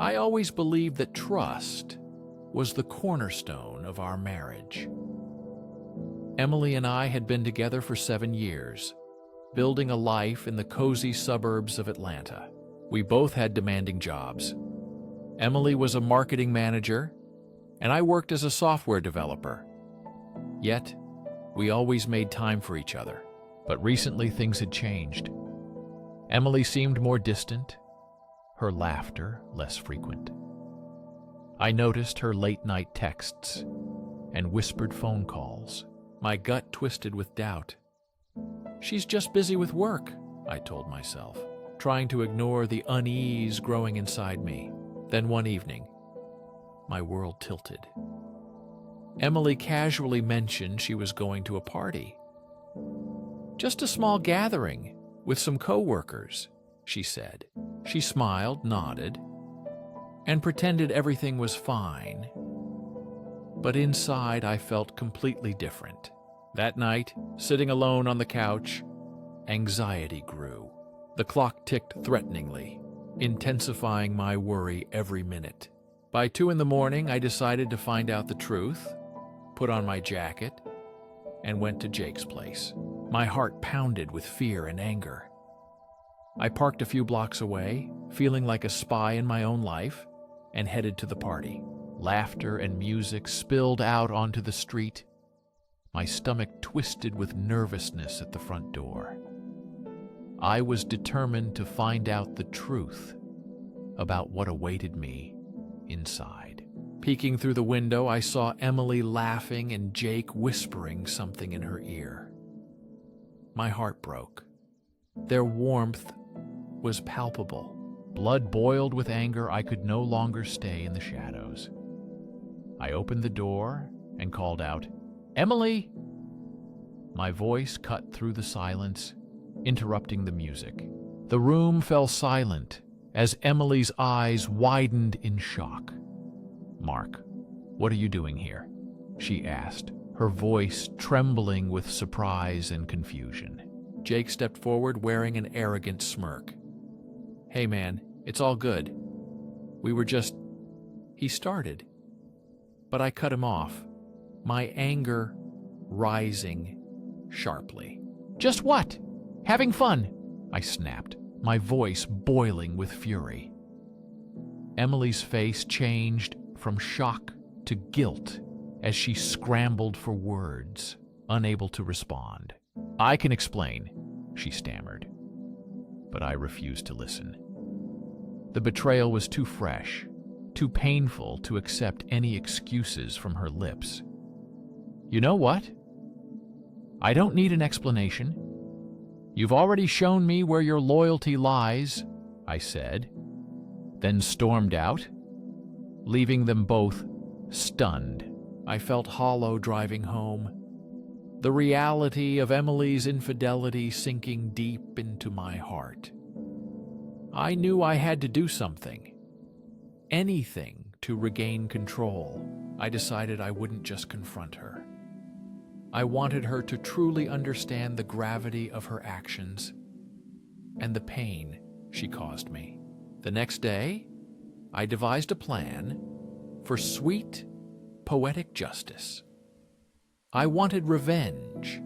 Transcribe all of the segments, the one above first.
I always believed that trust was the cornerstone of our marriage. Emily and I had been together for 7 years, building a life in the cozy suburbs of Atlanta. We both had demanding jobs. Emily was a marketing manager, and I worked as a software developer. Yet, we always made time for each other. But recently things had changed. Emily seemed more distant, her laughter less frequent. I noticed her late-night texts and whispered phone calls. My gut twisted with doubt. She's just busy with work, I told myself, trying to ignore the unease growing inside me. Then one evening, my world tilted. Emily casually mentioned she was going to a party. Just a small gathering with some coworkers, she said. She smiled, nodded, and pretended everything was fine. But inside, I felt completely different. That night, sitting alone on the couch, anxiety grew. The clock ticked threateningly, intensifying my worry every minute. By 2 a.m, I decided to find out the truth, put on my jacket, and went to Jake's place. My heart pounded with fear and anger. I parked a few blocks away, feeling like a spy in my own life, and headed to the party. Laughter and music spilled out onto the street. My stomach twisted with nervousness at the front door. I was determined to find out the truth about what awaited me inside. Peeking through the window, I saw Emily laughing and Jake whispering something in her ear. My heart broke. Their warmth was palpable. Blood boiled with anger. I could no longer stay in the shadows. I opened the door and called out, "Emily!" My voice cut through the silence, interrupting the music. The room fell silent as Emily's eyes widened in shock. "Mark, what are you doing here?" she asked, her voice trembling with surprise and confusion. Jake stepped forward wearing an arrogant smirk. "Hey man, it's all good. We were just..." He started, but I cut him off, my anger rising sharply. "Just what? Having fun?" I snapped, my voice boiling with fury. Emily's face changed from shock to guilt as she scrambled for words, unable to respond. "I can explain," she stammered, but I refused to listen. The betrayal was too fresh, too painful to accept any excuses from her lips. "You know what? I don't need an explanation. You've already shown me where your loyalty lies," I said, then stormed out, leaving them both stunned. I felt hollow driving home, the reality of Emily's infidelity sinking deep into my heart. I knew I had to do something, anything to regain control. I decided I wouldn't just confront her. I wanted her to truly understand the gravity of her actions and the pain she caused me. The next day, I devised a plan for sweet, poetic justice. I wanted revenge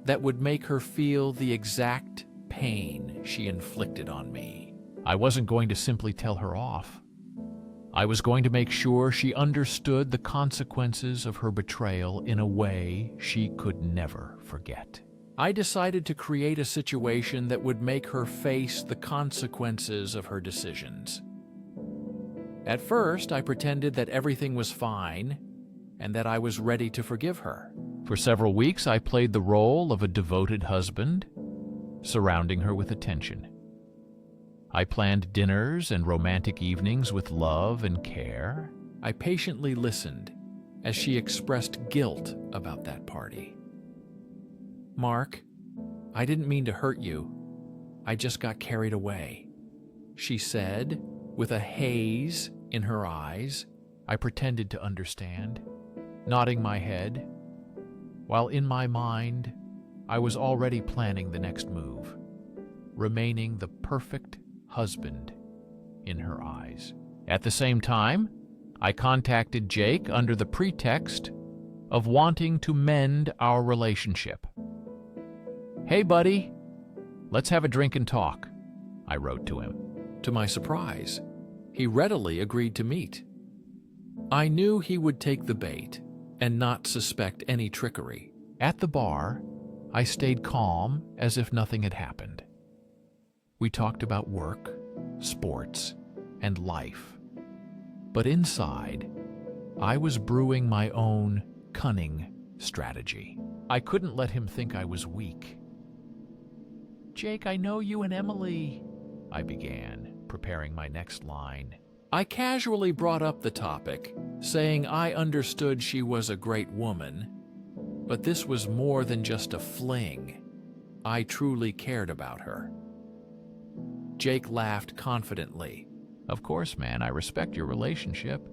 that would make her feel the exact pain she inflicted on me. I wasn't going to simply tell her off. I was going to make sure she understood the consequences of her betrayal in a way she could never forget. I decided to create a situation that would make her face the consequences of her decisions. At first, I pretended that everything was fine and that I was ready to forgive her. For several weeks, I played the role of a devoted husband, surrounding her with attention. I planned dinners and romantic evenings with love and care. I patiently listened as she expressed guilt about that party. "Mark, I didn't mean to hurt you. I just got carried away," she said, with a haze in her eyes. I pretended to understand, nodding my head, while in my mind, I was already planning the next move, remaining the perfect husband in her eyes. At the same time, I contacted Jake under the pretext of wanting to mend our relationship. "Hey, buddy, let's have a drink and talk," I wrote to him. To my surprise, he readily agreed to meet. I knew he would take the bait and not suspect any trickery. At the bar, I stayed calm as if nothing had happened. We talked about work, sports, and life. But inside, I was brewing my own cunning strategy. I couldn't let him think I was weak. "Jake, I know you and Emily," I began, preparing my next line. I casually brought up the topic, saying I understood she was a great woman, but this was more than just a fling. I truly cared about her. Jake laughed confidently. "Of course, man, I respect your relationship.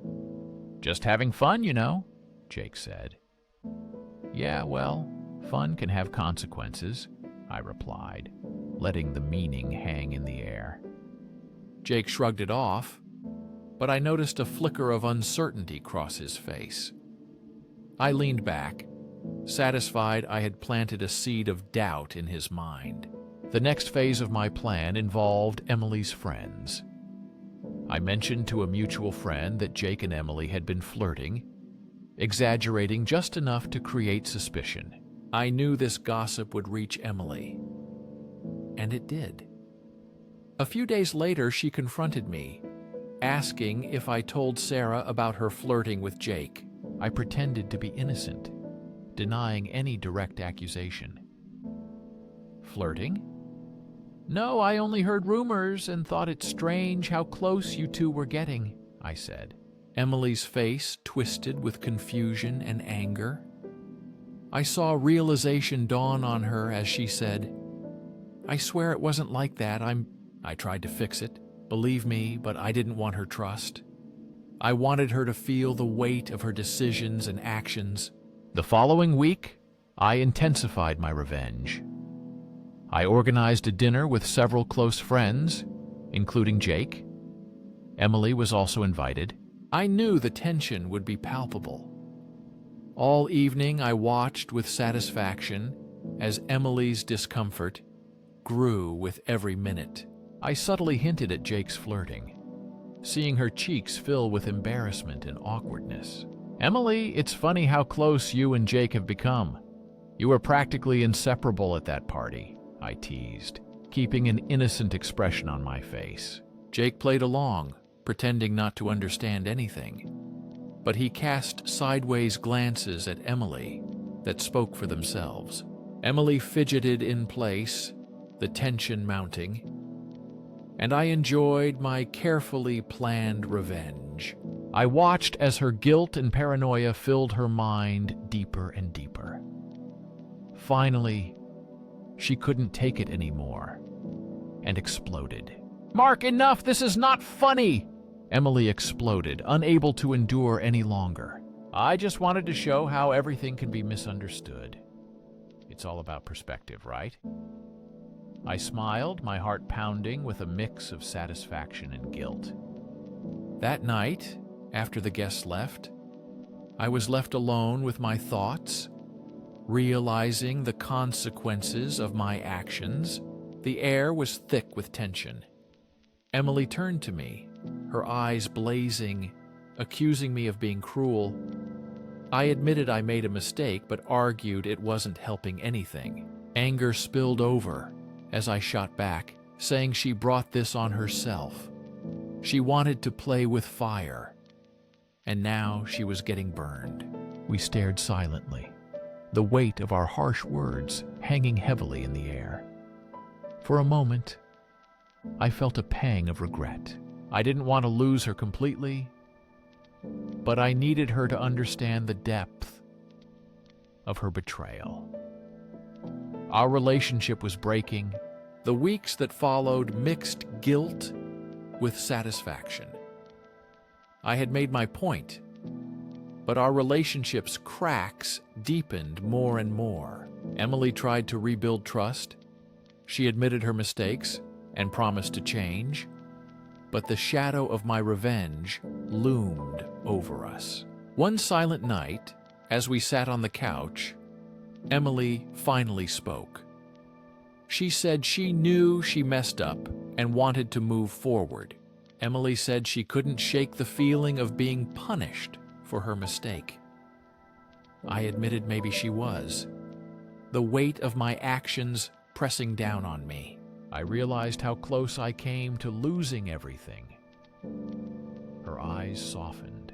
Just having fun, you know," Jake said. "Yeah, well, fun can have consequences," I replied, letting the meaning hang in the air. Jake shrugged it off, but I noticed a flicker of uncertainty cross his face. I leaned back, satisfied I had planted a seed of doubt in his mind. The next phase of my plan involved Emily's friends. I mentioned to a mutual friend that Jake and Emily had been flirting, exaggerating just enough to create suspicion. I knew this gossip would reach Emily, and it did. A few days later, she confronted me, asking if I told Sarah about her flirting with Jake. I pretended to be innocent, denying any direct accusation. "Flirting? No, I only heard rumors and thought it strange how close you two were getting," I said. Emily's face twisted with confusion and anger. I saw realization dawn on her as she said, "I swear it wasn't like that. I tried to fix it. Believe me, but I didn't want her trust. I wanted her to feel the weight of her decisions and actions." The following week, I intensified my revenge. I organized a dinner with several close friends, including Jake. Emily was also invited. I knew the tension would be palpable. All evening I watched with satisfaction as Emily's discomfort grew with every minute. I subtly hinted at Jake's flirting, seeing her cheeks fill with embarrassment and awkwardness. "Emily, it's funny how close you and Jake have become. You were practically inseparable at that party," I teased, keeping an innocent expression on my face. Jake played along, pretending not to understand anything, but he cast sideways glances at Emily that spoke for themselves. Emily fidgeted in place, the tension mounting, and I enjoyed my carefully planned revenge. I watched as her guilt and paranoia filled her mind deeper and deeper. Finally, she couldn't take it anymore and exploded. "Mark, enough! This is not funny!" Emily exploded, unable to endure any longer. "I just wanted to show how everything can be misunderstood. It's all about perspective, right?" I smiled, my heart pounding with a mix of satisfaction and guilt. That night, after the guests left, I was left alone with my thoughts, realizing the consequences of my actions. The air was thick with tension. Emily turned to me, her eyes blazing, accusing me of being cruel. I admitted I made a mistake, but argued it wasn't helping anything. Anger spilled over as I shot back, saying she brought this on herself. She wanted to play with fire, and now she was getting burned. We stared silently, the weight of our harsh words hanging heavily in the air. For a moment, I felt a pang of regret. I didn't want to lose her completely, but I needed her to understand the depth of her betrayal. Our relationship was breaking. The weeks that followed mixed guilt with satisfaction. I had made my point, but our relationship's cracks deepened more and more. Emily tried to rebuild trust. She admitted her mistakes and promised to change. but the shadow of my revenge loomed over us. One silent night, as we sat on the couch, Emily finally spoke. She said she knew she messed up and wanted to move forward. Emily said she couldn't shake the feeling of being punished for her mistake. I admitted maybe she was, the weight of my actions pressing down on me. I realized how close I came to losing everything. Her eyes softened,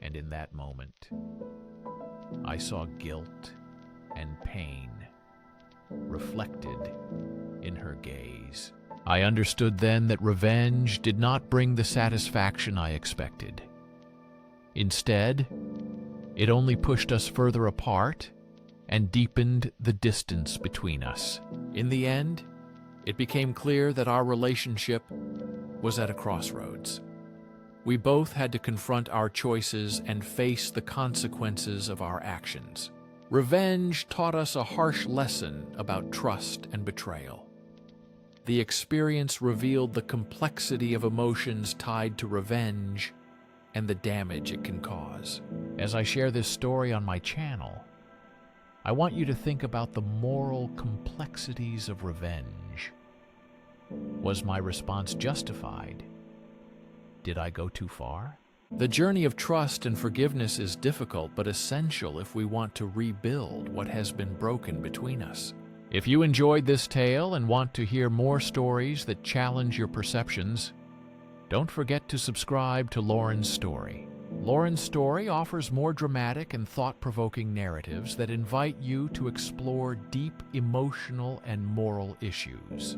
and in that moment, I saw guilt and pain reflected in her gaze. I understood then that revenge did not bring the satisfaction I expected. Instead, it only pushed us further apart and deepened the distance between us. In the end, it became clear that our relationship was at a crossroads. We both had to confront our choices and face the consequences of our actions. Revenge taught us a harsh lesson about trust and betrayal. The experience revealed the complexity of emotions tied to revenge and the damage it can cause. As I share this story on my channel, I want you to think about the moral complexities of revenge. Was my response justified? Did I go too far? The journey of trust and forgiveness is difficult but essential if we want to rebuild what has been broken between us. If you enjoyed this tale and want to hear more stories that challenge your perceptions, don't forget to subscribe to Loren's Story. Loren's Story offers more dramatic and thought-provoking narratives that invite you to explore deep emotional and moral issues.